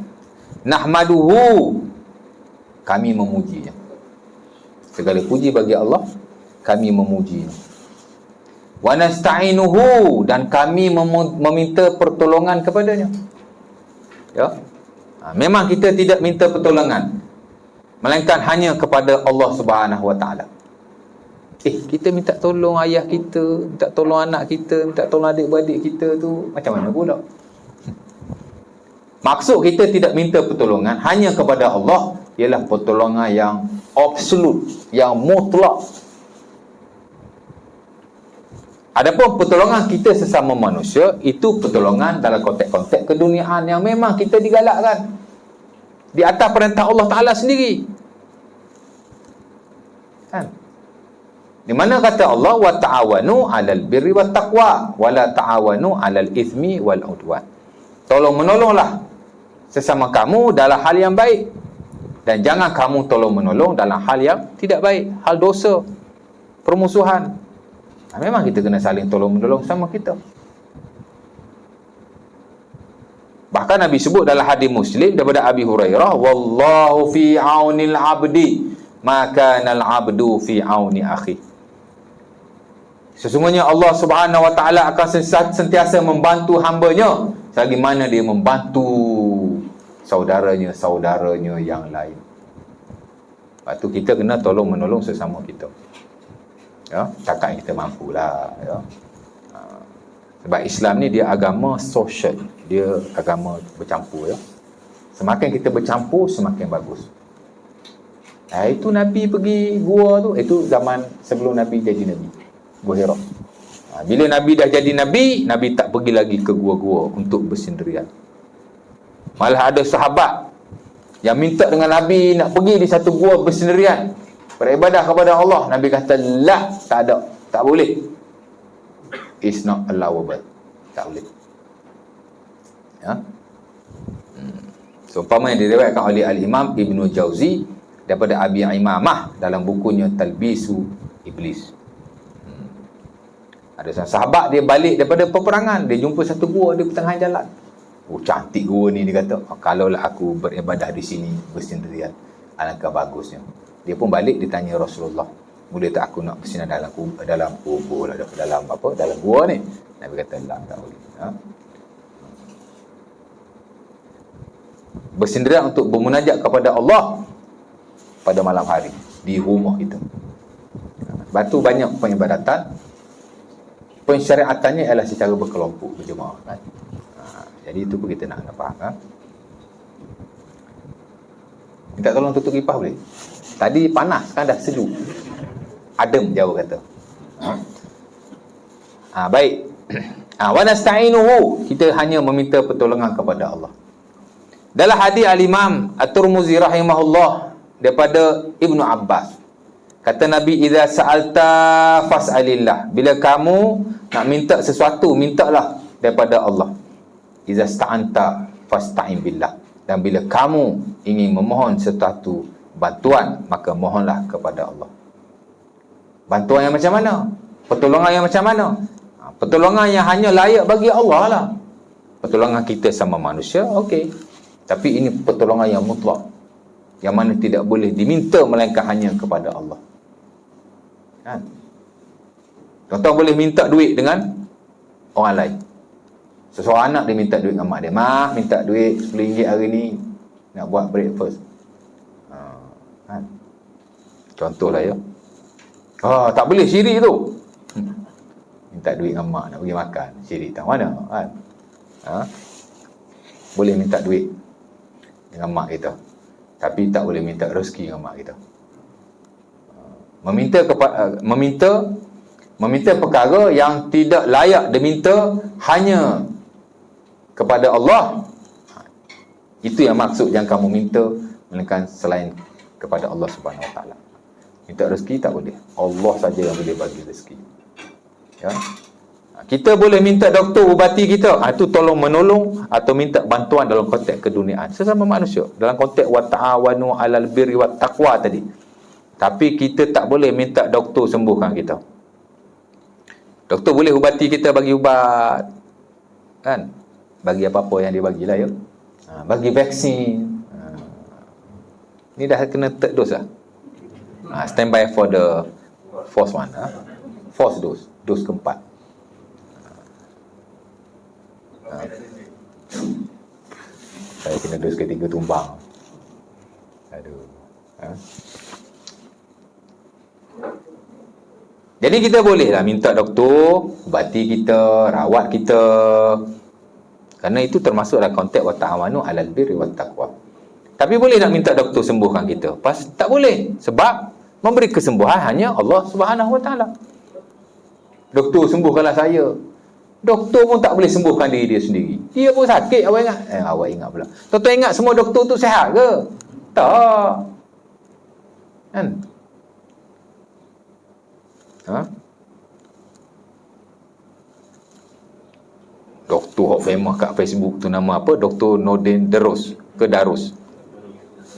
Nahmaduhu, kami memujinya. Segala puji bagi Allah, kami memujinya. Wa nasta'inuhu, dan kami meminta pertolongan kepadanya, ya. Memang kita tidak minta pertolongan melainkan hanya kepada Allah Subhanahu wa taala. Kita minta tolong ayah kita, minta tolong anak kita, minta tolong adik-beradik kita tu macam mana pula? Maksud kita tidak minta pertolongan hanya kepada Allah ialah pertolongan yang absolut, yang mutlak. Adapun pertolongan kita sesama manusia, itu pertolongan dalam konteks-konteks keduniaan yang memang kita digalakkan di atas perintah Allah Ta'ala sendiri, kan? Di mana kata Allah wa ta'awanu 'alal birri wat taqwa wa la ta'awanu 'alal itsmi wal 'udwan. Tolong menolonglah sesama kamu dalam hal yang baik, dan jangan kamu tolong menolong dalam hal yang tidak baik, hal dosa, permusuhan, Memang kita kena saling tolong-menolong sama kita. Bahkan Nabi sebut dalam hadis Muslim daripada Abi Hurairah, wallahu fi aunil abdi maka nal abdu fi auni akhi. Sesungguhnya Allah Subhanahu wa taala akan sentiasa membantu hamba-Nya selagi mana dia membantu saudaranya yang lain. Lepas tu kita kena tolong menolong sesama kita. Ya, cakap kita mampulah, ya. Sebab Islam ni dia agama sosial, dia agama bercampur, ya. Semakin kita bercampur semakin bagus. Itu Nabi pergi gua tu, itu zaman sebelum Nabi jadi Nabi, Gua Hira. Bila Nabi dah jadi Nabi, Nabi tak pergi lagi ke gua-gua untuk bersendirian. Malah ada sahabat yang minta dengan Nabi nak pergi di satu gua bersendirian beribadah kepada Allah. Nabi kata, "La, tak ada, tak boleh. It's not allowable." Tak boleh. Ya. So, umpama yang diriwayatkan oleh Al-Imam Ibnu Jauzi daripada Abi Imamah dalam bukunya Talbisu Iblis. Ada seorang sahabat dia balik daripada peperangan, dia jumpa satu gua di tengah jalan. Oh, cantik gua ni, dia kata. Kalaulah aku beribadah di sini bersendirian, alangkah bagusnya. Dia pun balik, dia tanya Rasulullah, boleh tak aku nak bersinar dalam kubur, dalam gua ni? Nabi kata, tak boleh. Bersendirian untuk bermunajat kepada Allah pada malam hari di rumah kita. Sebab tu banyak peribadatan, pensyariatannya ialah secara berkelompok, berjemaah, kan? Jadi itu pun kita nak faham. Minta tolong tutup kipas boleh? Tadi panas, kan dah sejuk. Adem, jauh kata. Baik. Wa nasta'inuhu, kita hanya meminta pertolongan kepada Allah. Dalam hadis Al-Imam At-Tirmizi rahimahullah daripada Ibnu Abbas, kata Nabi, idza sa'alta fas'alillah, bila kamu nak minta sesuatu, mintalah daripada Allah. Idza sta'anta fasta'in billah, dan bila kamu ingin memohon sesuatu bantuan, maka mohonlah kepada Allah. Bantuan yang macam mana? Pertolongan yang macam mana? Pertolongan yang hanya layak bagi Allah lah. Pertolongan kita sama manusia, okey. Tapi ini pertolongan yang mutlak, yang mana tidak boleh diminta melainkan hanya kepada Allah. Kan? Tuan-tuan boleh minta duit dengan orang lain. Seseorang anak dia minta duit dengan mak dia, "Mak, minta duit RM10 hari ni nak buat breakfast." Kan? Contohlah, ya. Tak boleh syirik tu. Minta duit dengan mak nak pergi makan, syirik tak mana, kan? Boleh minta duit dengan mak kita, tapi tak boleh minta rezeki dengan mak kita. Meminta perkara yang tidak layak diminta hanya kepada Allah, itu yang maksud yang kamu minta, melainkan selain kepada Allah Subhanahu Wa Taala. Minta rezeki tak boleh, Allah saja yang boleh bagi rezeki. Ya. Kita boleh minta doktor ubati kita, itu tolong menolong atau minta bantuan dalam konteks keduniaan sesama manusia, dalam konteks wa ta'awanu 'alal birri wat taqwa tadi. Tapi kita tak boleh minta doktor sembuhkan kita. Doktor boleh ubati kita, bagi ubat, kan? Bagi apa-apa yang dia bagilah, ya. Bagi vaksin. Ni dah kena third dose lah. Stand by for the fourth one. Fourth dose, dose keempat. Saya kena dos ketiga tumbang. Aduh. Jadi kita bolehlah minta doktor ubati kita, rawat kita, kerana itu termasuk dalam konteks wa ta'awanu 'alal birri wat taqwa. Tapi boleh nak minta doktor sembuhkan kita? Tak boleh, sebab memberi kesembuhan hanya Allah Subhanahu Wa Taala. Doktor sembuhkanlah saya, doktor pun tak boleh sembuhkan diri dia sendiri. Dia pun sakit, awak ingat? Awak ingat pula. Tuan-tuan ingat semua doktor tu sihat ke? Tak. Kan? Doktor hot famous kat Facebook tu nama apa? Dr. Nordin Darus ke Darus?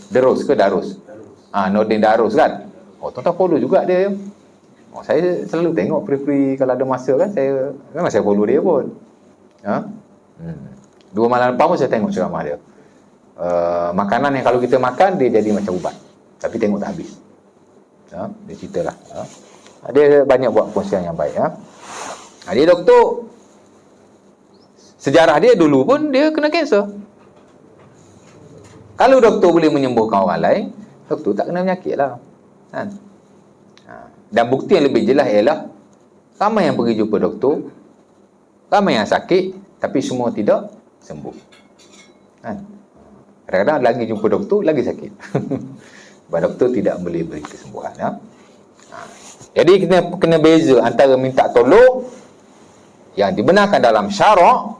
Darus ke Darus? Nordin Darus kan? Tuan-tuan follow juga dia. Saya selalu tengok free-free kalau ada masa kan, memang saya follow dia pun. Dua malam lepas pun saya tengok ceramah dia. Makanan yang kalau kita makan dia jadi macam ubat, tapi tengok tak habis. Dia ceritalah. Dia banyak buat perkongsian yang baik. Dia doktor. Sejarah dia dulu pun dia kena kanser. Kalau doktor boleh menyembuhkan orang lain, doktor tak kena penyakit lah. Dan bukti yang lebih jelas ialah ramai yang pergi jumpa doktor, ramai yang sakit, tapi semua tidak sembuh. Kadang-kadang lagi jumpa doktor, lagi sakit. Sebab doktor tidak boleh beri kesembuhan. Jadi kita kena beza antara minta tolong yang dibenarkan dalam syarak,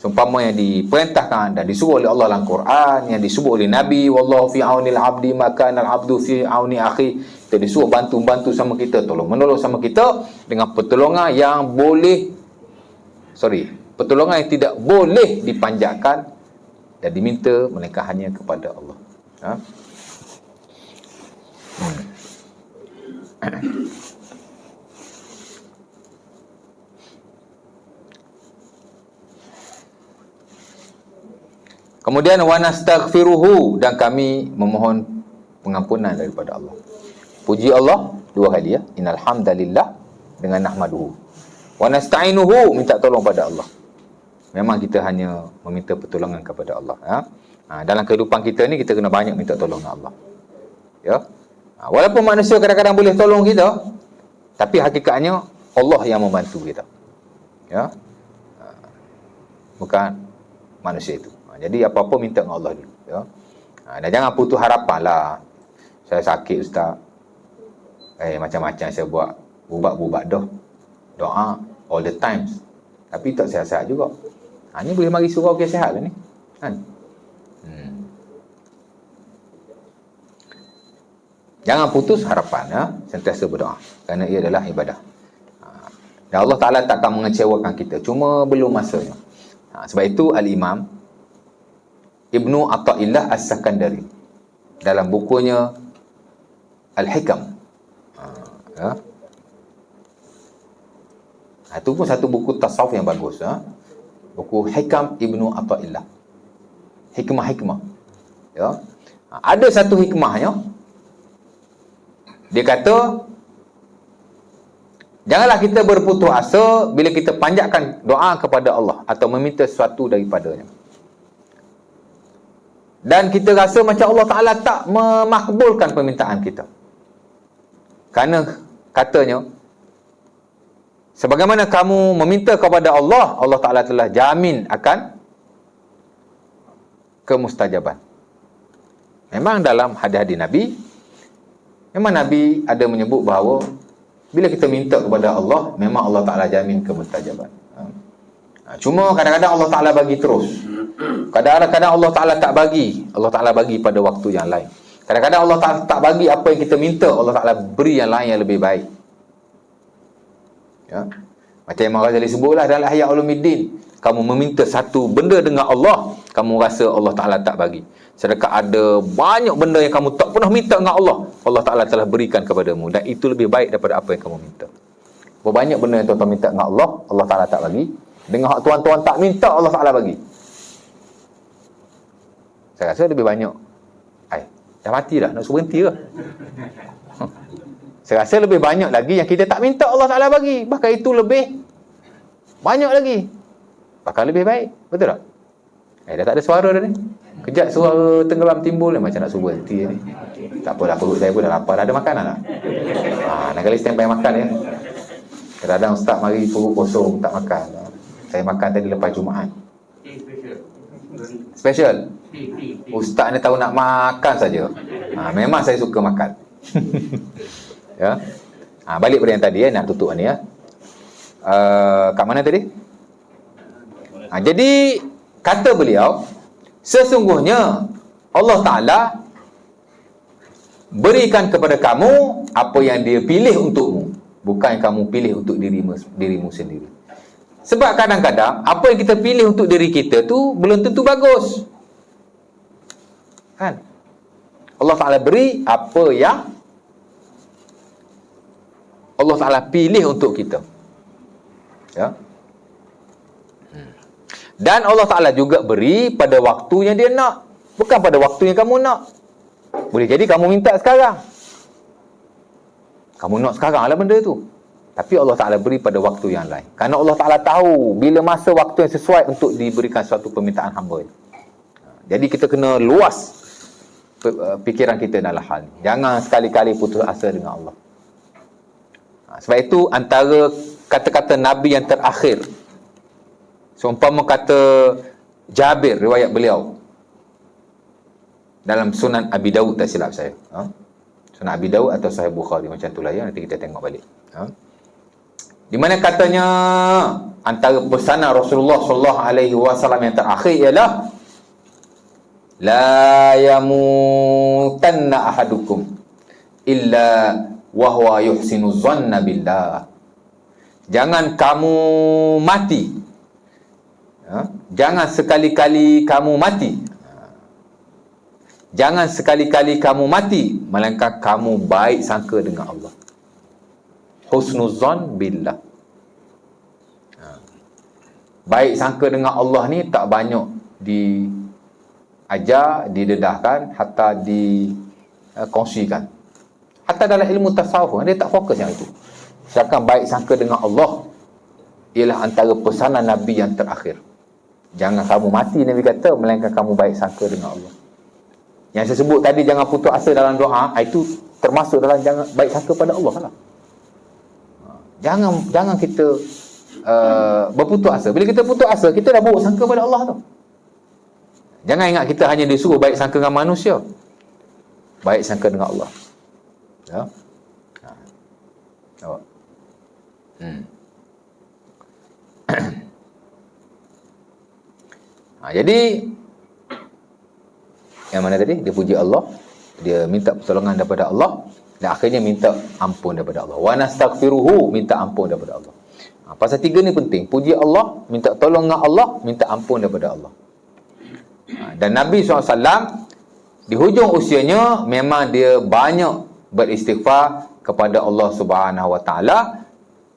seumpama yang diperintahkan dan disuruh oleh Allah dalam Quran, yang disebut oleh Nabi, wallahu fi aunil abdi maka al abdu fi auni akhi. Kita disuruh bantu sama kita, tolong-menolong sama kita dengan pertolongan yang pertolongan yang tidak boleh dipanjatkan dan diminta melainkan hanya kepada Allah. Kemudian wa nastaghfiruhu, dan kami memohon pengampunan daripada Allah. Puji Allah dua kali, innal hamdalillah dengan nahmaduhu. Wa nasta'inuhu, minta tolong pada Allah. Memang kita hanya meminta pertolongan kepada Allah. Dalam kehidupan kita ni kita kena banyak minta tolong dengan Allah. Walaupun manusia kadang-kadang boleh tolong kita, tapi hakikatnya Allah yang membantu kita. Bukan manusia itu. Jadi apa-apa minta dengan Allah dulu. Dan jangan putus harapan lah. Saya sakit ustaz, macam-macam saya buat, bubat doa all the times, tapi tak sihat-sihat juga. Ni boleh mari surau ke sihat lah ni kan. Jangan putus harapan, sentiasa berdoa, kerana ia adalah ibadah. Dan Allah Ta'ala takkan mengecewakan kita, cuma belum masanya. Sebab itu Al-Imam Ibnu Atha'illah As-Sakandari dalam bukunya Al-Hikam, itu pun satu buku tasawuf yang bagus, buku Hikam Ibnu Atha'illah, hikmah-hikmah. Ada satu hikmahnya, dia kata janganlah kita berputus asa bila kita panjatkan doa kepada Allah atau meminta sesuatu daripadanya, dan kita rasa macam Allah Ta'ala tak memakbulkan permintaan kita. Kerana katanya, sebagaimana kamu meminta kepada Allah, Allah Ta'ala telah jamin akan kemustajaban. Memang dalam hadis-hadis Nabi, memang Nabi ada menyebut bahawa bila kita minta kepada Allah, memang Allah Ta'ala jamin kemustajaban. Cuma kadang-kadang Allah Ta'ala bagi terus, kadang-kadang Allah Ta'ala tak bagi. Allah Ta'ala bagi pada waktu yang lain. Kadang-kadang Allah Ta'ala tak bagi apa yang kita minta, Allah Ta'ala beri yang lain yang lebih baik. Macam Imam Ghazali sebutlah dalam Ihya Ulumuddin, kamu meminta satu benda dengan Allah, kamu rasa Allah Ta'ala tak bagi. Sedangkan ada banyak benda yang kamu tak pernah minta dengan Allah, Allah Ta'ala telah berikan kepadamu, dan itu lebih baik daripada apa yang kamu minta. Banyak benda yang tuan-tuan minta dengan Allah, Allah Ta'ala tak bagi. Dengan hak tuan-tuan tak minta, Allah Ta'ala bagi. Saya rasa lebih banyak. Dah mati dah, nak suruh berhenti ke? Saya rasa lebih banyak lagi yang kita tak minta, Allah Ta'ala bagi. Bahkan itu lebih banyak lagi, bahkan lebih baik. Betul tak? Dah tak ada suara dah ni. Kejap suara tenggelam timbul ni, macam nak suruh berhenti ni. Tak apalah, perut saya pun dah lapar. Dah ada makanan tak? Nak kali standby makan ya. Kadang-kadang ustaz mari perut kosong tak makan. Saya makan tadi lepas Jumaat. Special. Ustaz ni tahu nak makan saja. Memang saya suka makan. Balik pada yang tadi nak tutup ni kat mana tadi? Jadi kata beliau, sesungguhnya Allah Ta'ala berikan kepada kamu apa yang dia pilih untukmu, bukan yang kamu pilih untuk dirimu sendiri. Sebab kadang-kadang apa yang kita pilih untuk diri kita tu belum tentu bagus, kan? Allah Ta'ala beri apa yang Allah Ta'ala pilih untuk kita. Ya. Dan Allah Ta'ala juga beri pada waktu yang dia nak, bukan pada waktu yang kamu nak. Boleh jadi kamu minta sekarang, kamu nak sekarang lah benda tu, tapi Allah Ta'ala beri pada waktu yang lain. Kerana Allah Ta'ala tahu bila masa waktu yang sesuai untuk diberikan suatu permintaan hamba. Jadi kita kena luas fikiran kita dalam hal ni. Jangan sekali-kali putus asa dengan Allah. Sebab itu antara kata-kata Nabi yang terakhir, seumpama kata Jabir, riwayat beliau dalam Sunan Abi Dawud, tak silap saya. Sunan Abi Dawud atau Sahih Bukhari, macam itulah ya, nanti kita tengok balik. Di mana katanya antara pesanan Rasulullah SAW yang terakhir ialah la yamutanna ahadukum illa wa huwa yuhsinu dhanna billah. Jangan kamu mati, jangan sekali-kali kamu mati, jangan sekali-kali kamu mati melainkan kamu baik sangka dengan Allah. Husnuzan billah. Baik sangka dengan Allah ni tak banyak diajar, didedahkan, hatta dikongsikan. Hatta dalam ilmu tasawuf dia tak fokus yang itu. Sedangkan baik sangka dengan Allah ialah antara pesanan Nabi yang terakhir. Jangan kamu mati, Nabi kata, melainkan kamu baik sangka dengan Allah. Yang saya sebut tadi, jangan putus asa dalam doa, itu termasuk dalam jangan baik sangka pada Allah lah. Jangan kita berputus asa. Bila kita putus asa, kita dah buruk sangka pada Allah tu. Jangan ingat kita hanya disuruh baik sangka dengan manusia, baik sangka dengan Allah. Ya. Awak. Jadi yang mana tadi? Dia puji Allah, dia minta pertolongan daripada Allah, dan akhirnya minta ampun daripada Allah. Wa nastaghfiruhu, minta ampun daripada Allah. Pasal tiga ni penting. Puji Allah, minta tolong dengan Allah, minta ampun daripada Allah. Dan Nabi SAW di hujung usianya memang dia banyak beristighfar kepada Allah Subhanahu Wa Taala.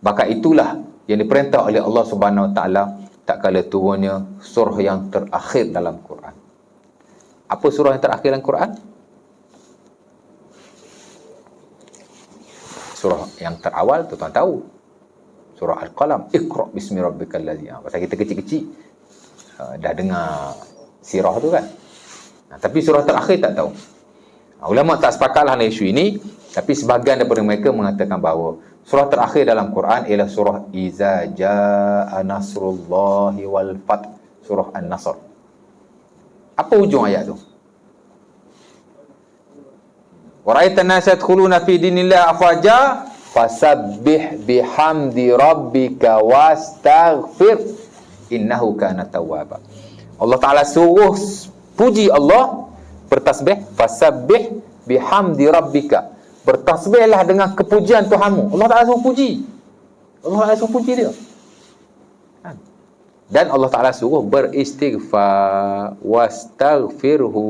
Bahkan itulah yang diperintah oleh Allah Subhanahu Wa Taala tak kala turunnya surah yang terakhir dalam Quran. Apa surah yang terakhir dalam Quran? Surah yang terawal tu tuan tahu, surah Al-Qalam, Iqra bismi rabbikal ladzi. Pasal kita kecil-kecil dah dengar sirah tu kan. Tapi surah terakhir tak tahu. Ulama tak sepakatlah dalam isu ini, tapi sebahagian daripada mereka mengatakan bahawa surah terakhir dalam Quran ialah surah Iza jaa nasrullahi wal fath, surah An-Nasr. Apa hujung ayat tu? Wa ra'aitan nasa yadkhuluna fi dinillahi afwaja fasabbih bihamdi rabbika wastaghfir innahu kana tawwaba. Allah Ta'ala suruh puji Allah, bertasbih, fasabbih bihamdi rabbika, bertasbihlah dengan kepujian Tuhanmu. Allah Ta'ala suruh puji. Allah Ta'ala suruh puji dia. Dan Allah Ta'ala suruh beristighfar, wastaghfirhu,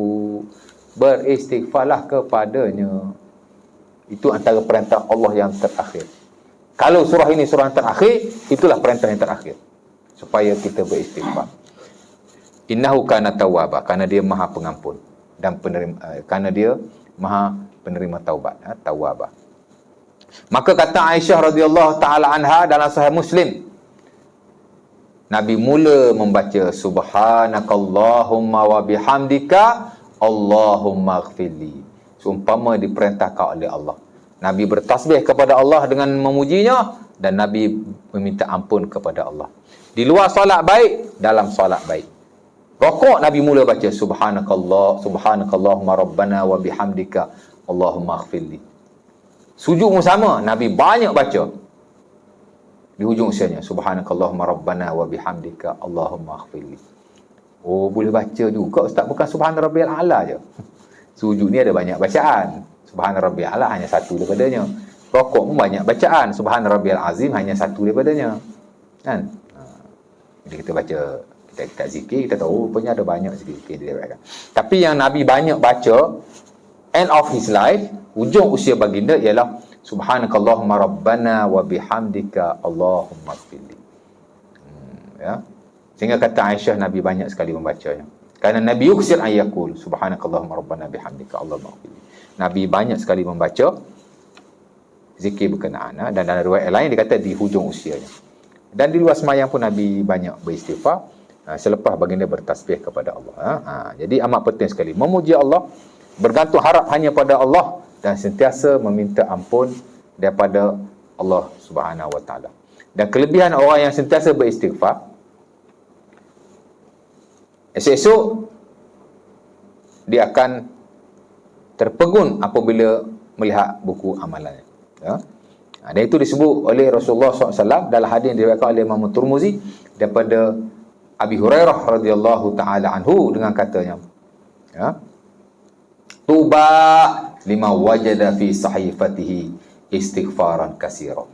beristighfarlah kepadanya. Itu antara perintah Allah yang terakhir. Kalau surah ini surah yang terakhir, itulah perintah yang terakhir, supaya kita beristighfar. Innahu kana tawwaba, kerana dia maha pengampun dan penerima, kerana dia maha penerima taubat, tawwaba. Maka kata Aisyah radhiyallahu taala anha dalam Sahih Muslim, Nabi mula membaca subhanakallahumma wa bihamdika Allahumma ighfirli. Seumpama diperintahkan oleh Allah, Nabi bertasbih kepada Allah dengan memujinya, dan Nabi meminta ampun kepada Allah. Di luar solat baik, dalam solat baik. Rukuk Nabi mula baca subhanakallahumma rabbana wa bihamdika Allahumma ighfirli. Sujud pun sama, Nabi banyak baca di hujung usianya, subhanakallahumma rabbana wa bihamdika Allahumma ighfirli. Oh, boleh baca juga Ustaz, bukan subhana rabbiyal a'la je. Sujud ni ada banyak bacaan. Subhana rabbiyal a'la hanya satu daripadanya. Rukuk pun banyak bacaan. Subhana rabbiyal azim hanya satu daripadanya. Kan? Jadi kita baca, kita zikir, kita tahu rupanya ada banyak zikir diriwayatkan. Tapi yang Nabi banyak baca end of his life, hujung usia baginda, ialah Subhanakallahumma rabbana wa bihamdika Allahumma ighfirli. Ya. Sehingga kata Aisyah, Nabi banyak sekali membacanya. Kerana Nabi yuksir ayyakul subhanakallahumma rabbana bihamdika Allahumma ighfirli. Nabi banyak sekali membaca zikir berkenaan, dan dalam riwayat lain dia kata di hujung usianya. Dan di luar semayang pun Nabi banyak beristighfar selepas baginda bertasbih kepada Allah. Jadi amat penting sekali memuji Allah, bergantung harap hanya pada Allah, dan sentiasa meminta ampun daripada Allah Subhanahu Wa Taala. Dan kelebihan orang yang sentiasa beristighfar, esok-esok dia akan terpegun apabila melihat buku amalannya. Ya. Dan itu disebut oleh Rasulullah SAW dalam hadis yang diriwayatkan oleh Imam Tirmizi daripada Abi Hurairah radhiyallahu taala anhu dengan katanya, ya, tuba lima wajada fi sahifatihi istighfaran katsira.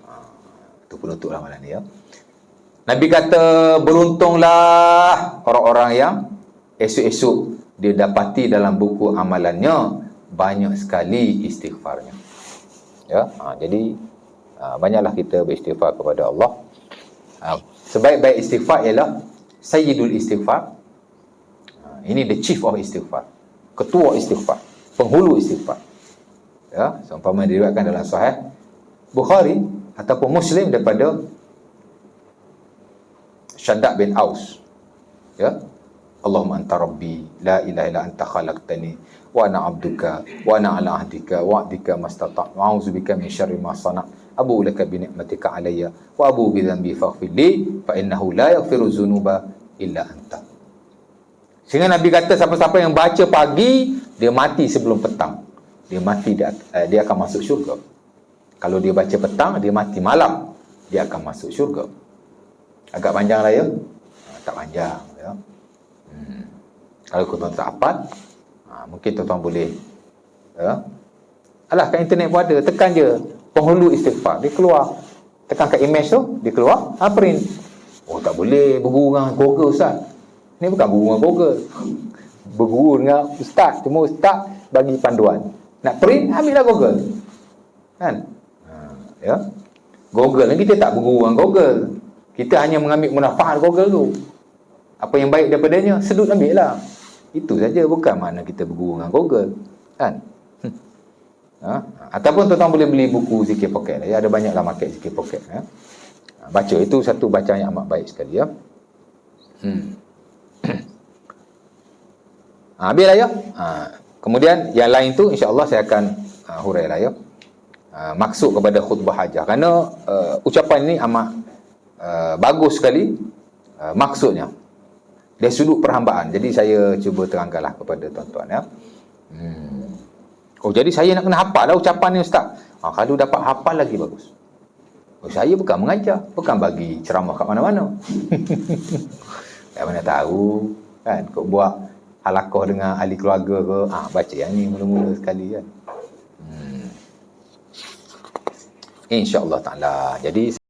Itu penutup amalan dia. Nabi kata, beruntunglah orang-orang yang esok-esok dia dapati dalam buku amalannya banyak sekali istighfarnya. Ya, jadi banyaklah kita beristighfar kepada Allah. Sebaik-baik istighfar ialah sayyidul istighfar. Ini the chief of istighfar, ketua istighfar, penghulu istighfar. Ya, seumpama diriwayatkan dalam Sahih Bukhari ataupun Muslim daripada Shaddad bin Aus. Ya, Allahumma anta rabbi la ilaha illa anta khalaqtani wa ana abduka wa ana ala ahdika wa wa'dika mastata' wa a'udzubika min syarri ma sana' abu laka bi ni'matika alayya wa abu bi dhanbi faghfir li fa innahu la yaghfiru dzunuba illa anta. Sehingga Nabi kata siapa-siapa yang baca pagi, dia mati sebelum petang, dia mati, dia akan masuk syurga. Kalau dia baca petang, dia mati malam, dia akan masuk syurga. Agak panjang lah ya? Tak panjang ya. Kalau tuan-tuan tak hafal, mungkin tuan-tuan boleh, ya, alah kat internet pun ada, tekan je penghulu istighfar, dia keluar, tekan kat image tu, dia keluar, print. Oh, tak boleh berguru dengan Google Ustaz. Ni bukan berguru dengan Google, berguru dengan Ustaz, cuma Ustaz bagi panduan. Nak print, ambillah Google, kan? Ya, Google ni kita tak berguru dengan Google, kita hanya mengambil manfaat Google tu. Apa yang baik daripadanya, sedut ambil lah. Itu saja, bukan makna kita berguru dengan Google, kan? Ataupun tuan-tuan boleh beli buku Zikir Pocket. Ya, ada banyaklah market Zikir Pocket. Ya. Baca, itu satu bacaan yang amat baik sekali. Ya. Habislah ya. Kemudian yang lain tu insya-Allah saya akan hurailah ya. Maksud kepada khutbah hajah. Kerana ucapan ini amat bagus sekali maksudnya. Dari sudut perhambaan. Jadi saya cuba terangkanlah kepada tuan-tuan ya. Oh, jadi saya nak kena hafal lah ucapan ni Ustaz. Kalau dapat hafal lagi bagus. Oh, saya bukan mengajar, bukan bagi ceramah kat mana-mana. Tak mana tahu kan, kau buat halaqah dengan ahli keluarga ke, baca yang ni mula-mula sekali kan. InsyaAllah ta'ala. Jadi